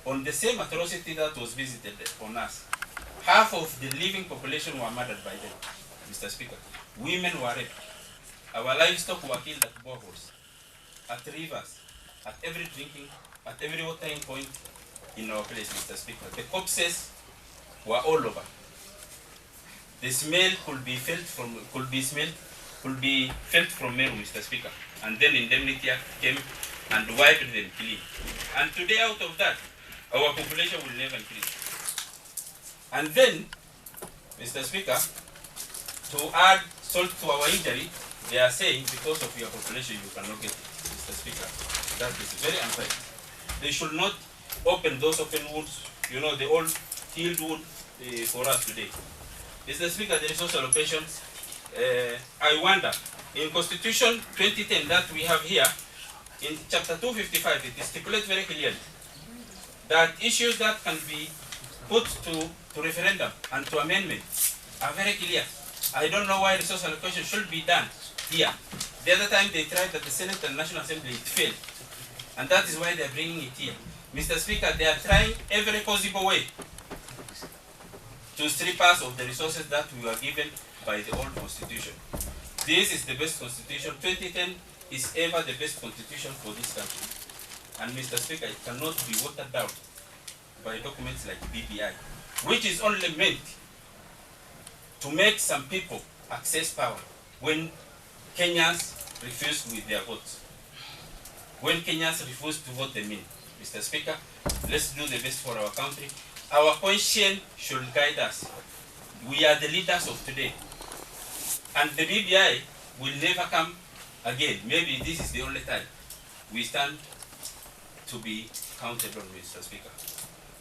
on the same atrocity that was visited on us. Half of the living population were murdered by them, Mr. Speaker. Women were raped. Our livestock were killed at boreholes, at rivers, at every drinking, at every watering point in our place, Mr. Speaker. The corpses were all over. The smell could be felt from Meru, Mr. Speaker. And then Indemnity Act came and wiped them clean. And today, out of that, our population will never increase. And then, Mr. Speaker, to add salt to our injury, they are saying because of your population you cannot get it, Mr. Speaker. That is very unfair. They should not open those open wounds, the old healed wound for us today. Mr. Speaker, the resource allocations, I wonder, in Constitution 2010 that we have here, in Chapter 255, it stipulates very clearly that issues that can be put to referendum and to amendment are very clear. I don't know why resource allocation should be done here. The other time they tried at the Senate and National Assembly, it failed. And that is why they are bringing it here. Mr. Speaker, they are trying every possible way to strip us of the resources that we were given by the old constitution. This is the best constitution. 2010 is ever the best constitution for this country. And Mr. Speaker, it cannot be watered down by documents like BBI, which is only meant to make some people access power when Kenyans refuse with their votes. When Kenyans refuse to vote them in. Mr. Speaker, let's do the best for our country. Our conscience should guide us. We are the leaders of today. And the BBI will never come again. Maybe this is the only time we stand to be accountable, Mr. Speaker.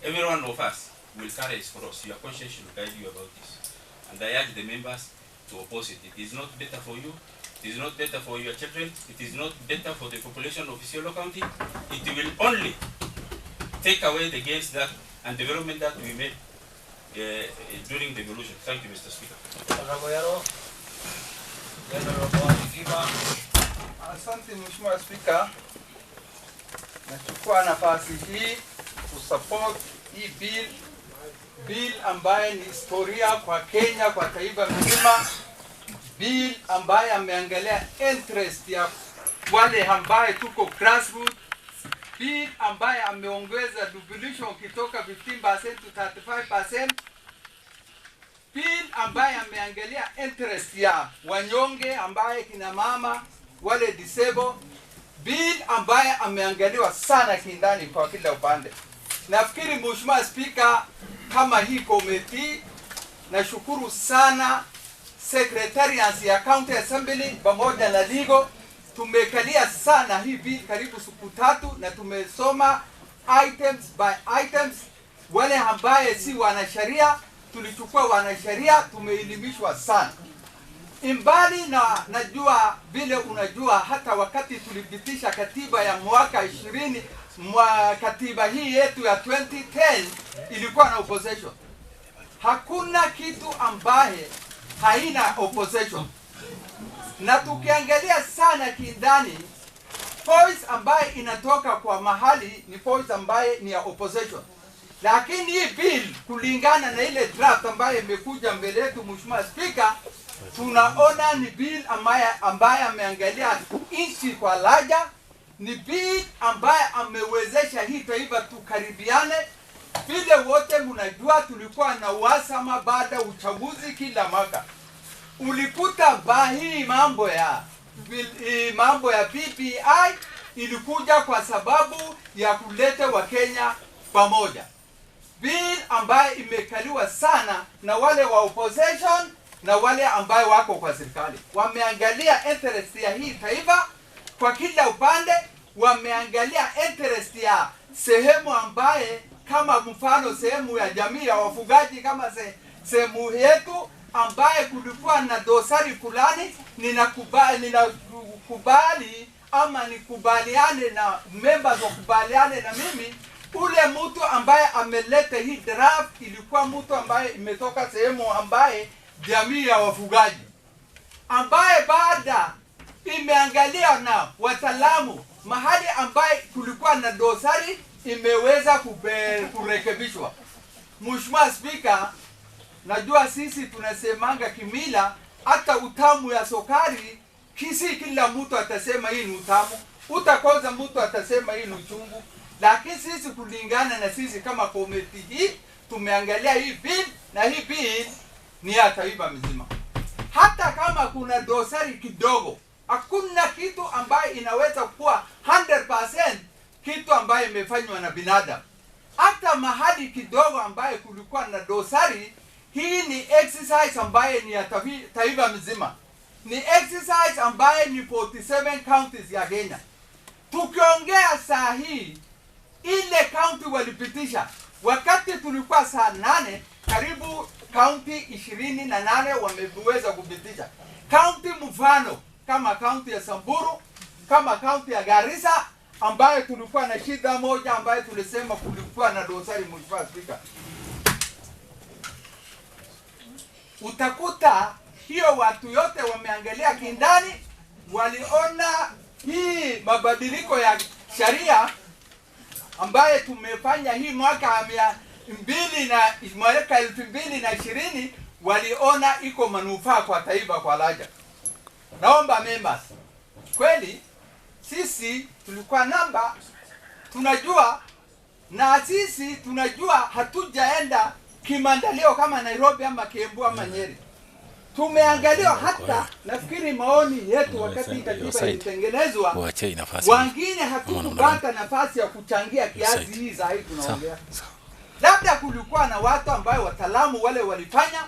Every one of us will carry its cross. Your conscience should guide you about this. And I urge the members to oppose it. It is not better for you. It is not better for your children. It is not better for the population of Isiolo County. It will only take away the gains that and development that we made during the evolution. Thank you, Mr. Speaker. Asante Mheshimiwa Speaker. Nachukua nafasi hii kusupport hii bill ambaye ni historia kwa Kenya, kwa taifa mzima. Bill ambaye ameangalia interest ya wale ambaye tuko grassroots. Bill ambaye ameongeza devolution kutoka 15% to 35%. Bill ambaye ameangalia interest ya wanyonge ambaye kina mama wale disable. Bill ambaye ameangaliwa sana kindani kwa kila upande. Nafikiri Mheshimiwa Speaker, kama hii committee, nashukuru sana Secretariat ya County Assembly pamoja na legal. Tumekalia sana hii bill karibu siku 3 na tumesoma items by items. Wale ambaye si wanasheria tulichukua wanasheria, tumeelimishwa sana. Imbali na najua vile unajua hata wakati tulipitisha katiba ya mwaka 20 katiba hii yetu ya 2010 ilikuwa na opposition. Hakuna kitu ambaye haina opposition. Na tukiangalia sana kindani, voice ambaye inatoka kwa mahali ni voice ambaye ni ya opposition. Lakini hii bill kulingana na ile draft ambaye imekuja mbele yetu Mheshimiwa Speaker, tunaona ni bill ambaye ameangalia nchi kwa laja, ni bill ambaye amewezesha hii taifa tukaribiane. Vile wote mnajua tulikuwa na uhasama baada uchaguzi kila mwaka. Ulikuta hii mambo ya BBI ilikuja kwa sababu ya kuleta Wakenya pamoja. Bill ambaye imekaliwa sana na wale wa opposition na wale ambaye wako kwa serikali. Wameangalia interest ya hii taifa kwa kila upande, wameangalia interest ya sehemu ambaye kama mfano sehemu ya jamii ya wafugaji kama sehemu yetu ambaye kulikuwa na dosari fulani. Ninakubali ama nikubaliane na members wakubaliane na mimi, ule mtu ambaye ameleta hii draft ilikuwa mtu ambaye imetoka sehemu ambaye jamii ya wafugaji, ambaye baada imeangalia na wataalamu mahali ambaye kulikuwa na dosari imeweza kurekebishwa. Mheshimiwa Spika, najua sisi tunasemanga kimila, hata utamu ya sukari kisi kila mtu atasema hii ni utamu, utakoza mtu atasema hii ni uchungu, lakini sisi kulingana na sisi kama komiti hii tumeangalia hii bill, na hii bill ni ya taifa mzima. Hata kama kuna dosari kidogo, hakuna kitu ambaye inaweza kuwa 100% kitu ambaye imefanywa na binadamu. Hata mahali kidogo ambaye kulikuwa na dosari, hii ni exercise ambaye ni ya taifa mzima. Ni exercise ambaye ni 47 counties ya Kenya. Tukiongea saa hii, ile county walipitisha wakati tulikuwa saa 8, karibu county 28 wameweza kupitisha. County mfano kama county ya Samburu, kama county ya Garissa ambayo tulikuwa na shida moja ambayo tulisema kulikuwa na dosari. Mheshimiwa Spika, utakuta hiyo watu yote wameangalia kindani, waliona hii mabadiliko ya sheria ambaye tumefanya hii mwaka 2020, waliona iko manufaa kwa taifa kwa laja. Naomba members, kweli sisi tulikuwa namba tunajua, na sisi tunajua hatujaenda kimandalio kama Nairobi ama Kiambu ama Nyeri. Tumeangalia hata nafikiri maoni yetu wakati katiba ilitengenezwa, wengine hatukupata nafasi ya kuchangia kiasi hii zaidi tunaongea. Labda kulikuwa na watu ambao wataalamu wale walifanya,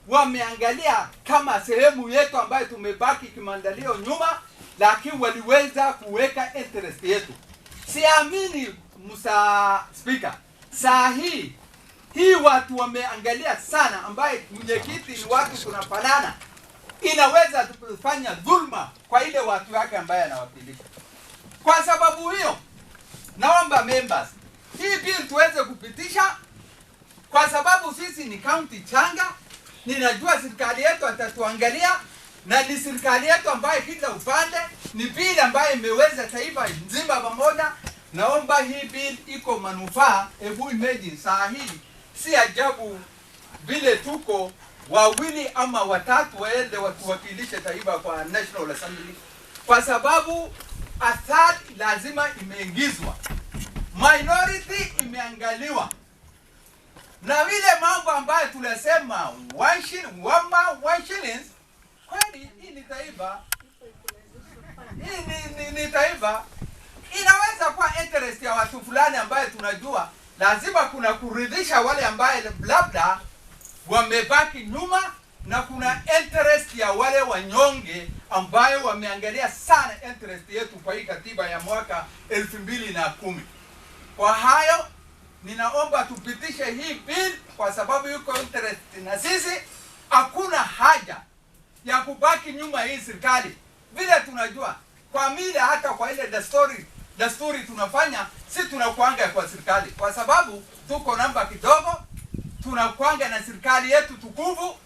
wameangalia kama sehemu yetu ambayo tumebaki kimandalio nyuma, lakini waliweza kuweka interest yetu. Siamini Musa Speaker, saa hii watu wameangalia sana, ambaye mwenyekiti ni watu tunafanana, inaweza kufanya dhulma kwa ile watu wake ambaye anawakilisha. Kwa sababu hiyo, naomba members, hii bill tuweze kupitisha, kwa sababu sisi ni county changa. Ninajua serikali yetu atatuangalia, na ni serikali yetu ambaye kila upande ni bill ambaye imeweza taifa nzima pamoja. Naomba hii bill iko manufaa. Hebu imagine saa hii, si ajabu vile tuko wawili ama watatu waende watuwakilishe taifa kwa National Assembly, kwa sababu athari lazima imeingizwa, minority imeangaliwa, na vile mambo ambayo tunasema one shillings, kweli hii ni taifa, ni taifa inaweza kuwa interest ya watu fulani ambaye tunajua lazima kuna kuridhisha wale ambaye labda wamebaki nyuma, na kuna interest ya wale wanyonge ambayo wameangalia sana interest yetu kwa hii katiba ya mwaka 2010. Kwa hayo ninaomba tupitishe hii bill, kwa sababu yuko interest na sisi. Hakuna haja ya kubaki nyuma hii serikali. Vile tunajua kwa mila, hata kwa ile dasturi tunafanya, si tunakuanga kwa serikali, kwa sababu tuko namba kidogo, tunakuanga na serikali yetu tukufu.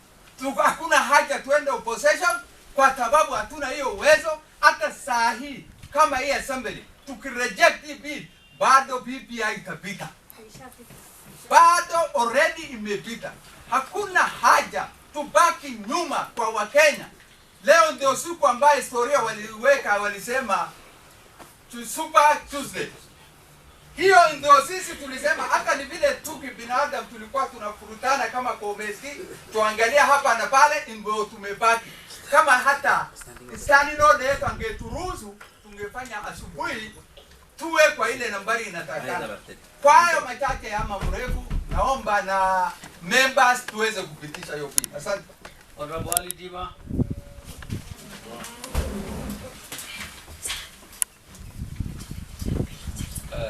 Hakuna haja tuende opposition, kwa sababu hatuna hiyo uwezo. Hata saa hii kama hii assembly tukireject hii bill, bado BBI itapita, bado already imepita. Hakuna haja tubaki nyuma kwa Wakenya. Leo ndio siku ambayo historia waliweka, walisema Super Tuesday. Hiyo ndio sisi tulisema, hata ni vile tuki binadamu tulikuwa tunafurutana kama komesti, tuangalia hapa na pale, ndio tumebaki. Kama hata standing order yetu angeturuhusu, tungefanya asubuhi tuwe kwa ile nambari inatakana. Kwa hayo machache ama mrefu, naomba na members tuweze kupitisha hiyo bill. Asante. Honorable Ali Dima.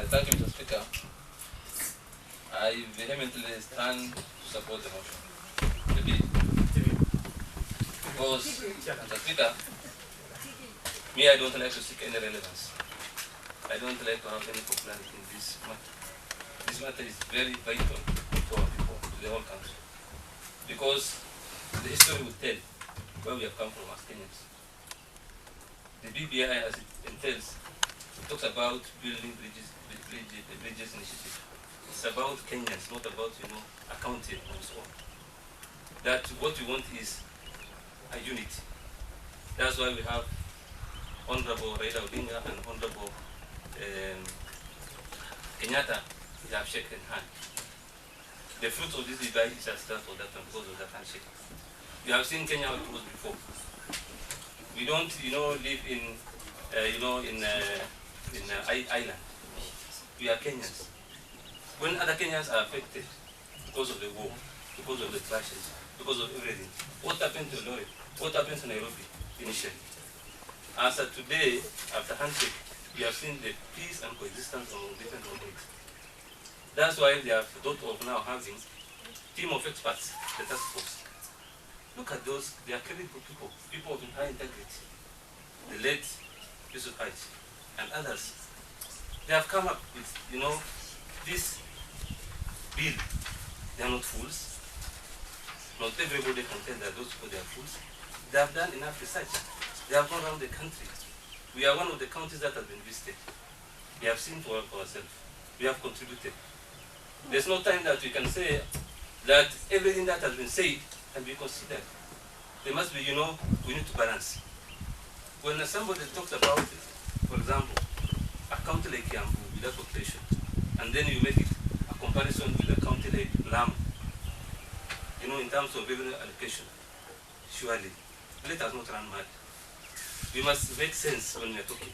Thank you, Mr. Speaker. I vehemently stand to support the motion, the bill, because, Mr. Speaker, me, I don't like to seek any relevance. I don't like to have any popularity in this matter. This matter is very vital to our people, to the whole country, because the history will tell where we have come from as Kenyans. The BBI, as it entails, it talks about building bridges Bridges Initiative. It's about Kenyans, not about, accounting and so on. That what we want is a unity. That's why we have Honorable Raila Odinga and Honorable Kenyatta. They have shaken hands. The fruit of this divide is as that for that one because of that handshake. You have seen Kenya how it was before. We don't, live in, island. We are Kenyans. When other Kenyans are affected because of the war, because of the clashes, because of everything, what happened to Lori? What happened to Nairobi initially? As of today, after handshake, we have seen the peace and coexistence among different communities. That's why they have thought of now having team of experts, the task force. Look at those, they are credible people, people of high integrity. The late Yusuf Haj and others. They have come up with, this bill. They are not fools. Not everybody can tell that those people they are fools. They have done enough research. They have gone around the country. We are one of the counties that have been visited. We have seen for ourselves. We have contributed. There's no time that we can say that everything that has been said can be considered. There must be, we need to balance. When somebody talks about, for example, a county like Kiambu without population, and then you make it a comparison with a county like Lamu, in terms of revenue allocation, surely, let us not run mad. We must make sense when we are talking.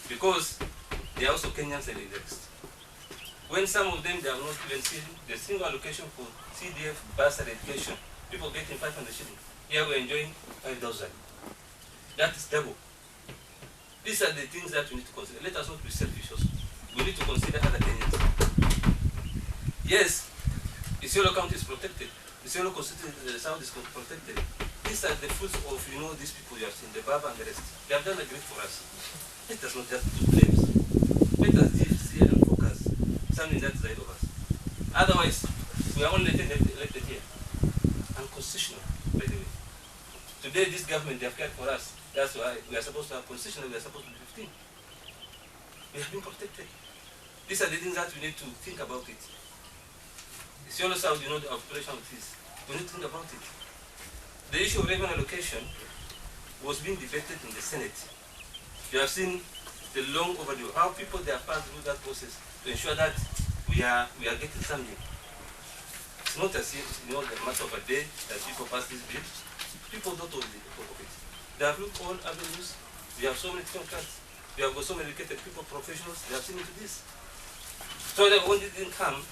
Because they are also Kenyans and the rest. When some of them, they have not even seen the single allocation for CDF bursary education, people getting 500 shillings. Here we're enjoying 5,000. That is double. These are the things that we need to consider. Let us not be selfish also. We need to consider other Kenyans. Yes, Isiolo County is protected. Isiolo constituency in the south is protected. These are the fruits of, these people you have seen, the Baba and the rest. They have done a great for us. Let us not just do blames. Let us see and focus something that is ahead of us. Otherwise, we are only elected here. Unconstitutional, by the way. Today, this government, they have cared for us. That's why we are supposed to have constitutional, we are supposed to be 15. We have been protected. These are the things that we need to think about it. Isiolo South, the operation of this. We need to think about it. The issue of revenue allocation was being debated in the Senate. You have seen the long overdue, how people they have passed through that process to ensure that we are getting something. It's not as if the matter of a day that people pass this bill. People don't hold it. They have looked all avenues. We have so many contracts. We have got so many educated people, professionals. They have seen into this. So that when it didn't come,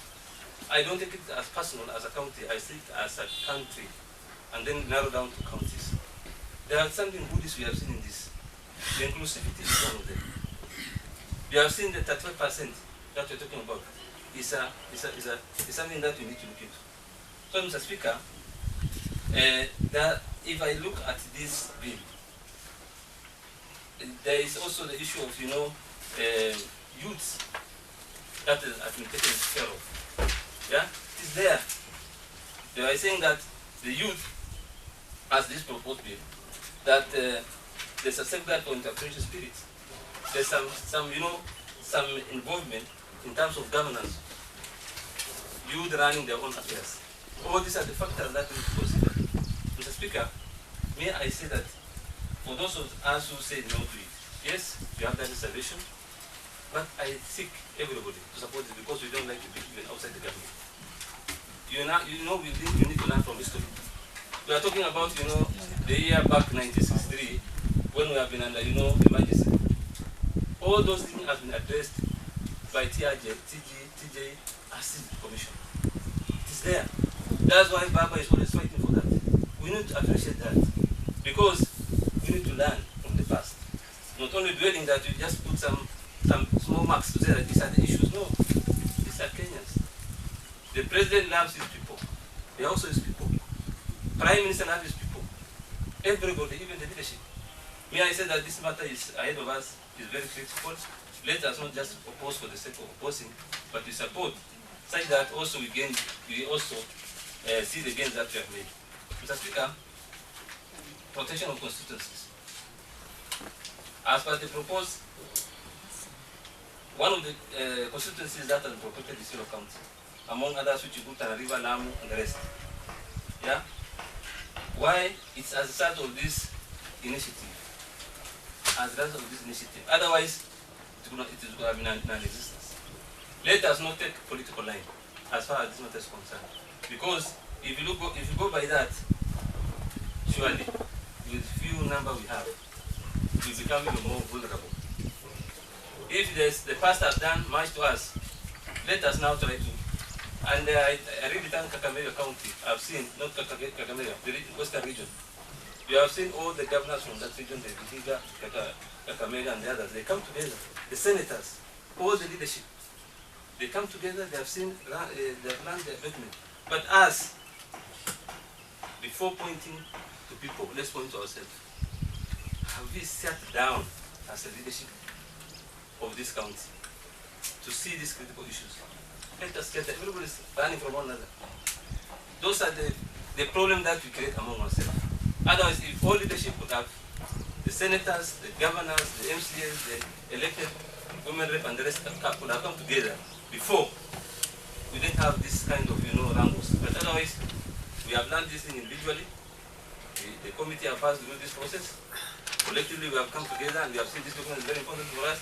I don't take it as personal as a county. I see it as a country, and then narrow down to counties. There are something Buddhist we have seen in this. The inclusivity is one of them. We have seen the 35% that we're talking about. Is something that we need to look into. So, Mr. Speaker, that if I look at this bill, there is also the issue of youths that have been taken care of. Yeah, it is there. They are saying that the youth, as this proposed bill, that there's a safeguard for entrepreneurial spirit. There's some involvement in terms of governance. Youth running their own affairs. All these are the factors that we need to consider. Mr. Speaker, may I say that for those of us who say no to it, yes, we have that reservation, but I seek everybody to support it because we don't like to be even outside the government. We need to learn from history. We are talking about, the year back 1963, when we have been under, emergency. All those things have been addressed by TJ, ACID Commission. It is there. That's why Baba is always fighting for that. We need to appreciate that because we need to learn from the past. Not only dwelling that we just put some small marks to say that these are the issues. No, these are Kenyans. The president loves his people. He also his people. Prime Minister loves his people. Everybody, even the leadership. May I say that this matter is ahead of us, is very critical. Let us not just oppose for the sake of opposing, but we support, such that also we also see the gains that we have made. Mr. Speaker, protection of constituencies. As per the proposed, one of the constituencies that are protected is Isiolo County, among others which include Tana River, Lamu, and the rest. Yeah? Why? It's as a result of this initiative. As a result of this initiative. Otherwise, it would have been non-existence. Let us not take political line as far as this matter is concerned. Because if you go by that, surely, with few number we have, we become even more vulnerable. If the past has done much to us, let us now try to. And I really thank Kakamega County. I've seen, not Kakamega, the Western region. You have seen all the governors from that region, the Vihiga, Kakamega, and the others. They come together. The senators, all the leadership. They come together, they have seen, they have learned their document. But us, before pointing to people, let's point to ourselves. Have we sat down as a leadership of this county to see these critical issues? Let us get that. Everybody is learning from one another. Those are the problem that we create among ourselves. Otherwise, if all leadership would have, the senators, the governors, the MCAs, the elected women rep and the rest would have come together before, we didn't have this kind of, wrangles. But otherwise, we have learned this thing individually. The committee have passed through this process. Collectively, we have come together and we have seen this document is very important for us.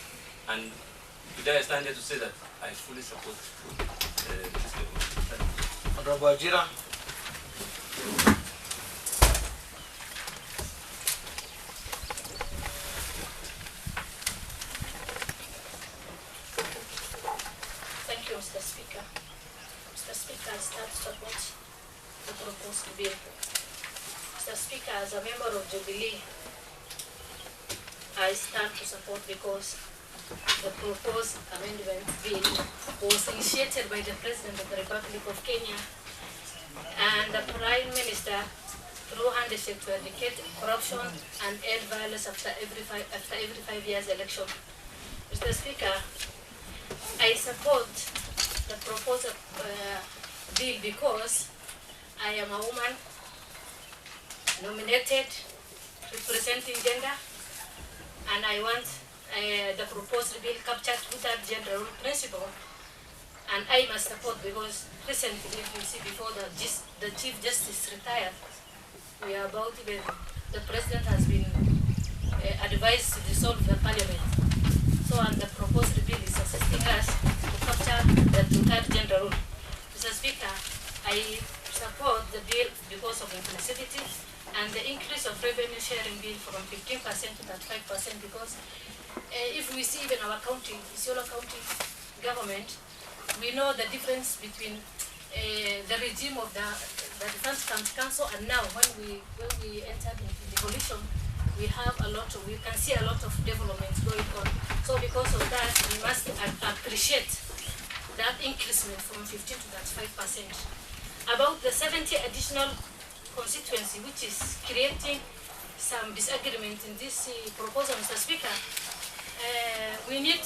And today I stand here to say that I fully support this document. Honorable Ajira. Thank you, Mr. Speaker. Mr. Speaker, I stand to support the proposed bill. Mr. Speaker, as a member of Jubilee, I stand to support because the proposed amendment bill was initiated by the President of the Republic of Kenya and the Prime Minister through handshake to eradicate corruption and end violence after every 5 years election. Mr. Speaker, I support the proposed bill because I am a woman nominated representing gender, and I want the proposed bill captured with that gender role principle, and I must support because recently, if you see before the Chief Justice retired, we are about even, the President has been advised to dissolve the Parliament. So, and the proposed bill is assisting us to capture the third gender role. Mr. Speaker, I support the bill because of inclusivity and the increase of revenue sharing bill from 15% to 35% because if we see even our county, Isiolo County government, we know the difference between the regime of the Defense Council and now when we entered into devolution, we can see a lot of developments going on. So because of that, we must appreciate that increasement from 15 to 35%. About the 70 additional constituency, which is creating some disagreement in this proposal, Mr. Speaker, we need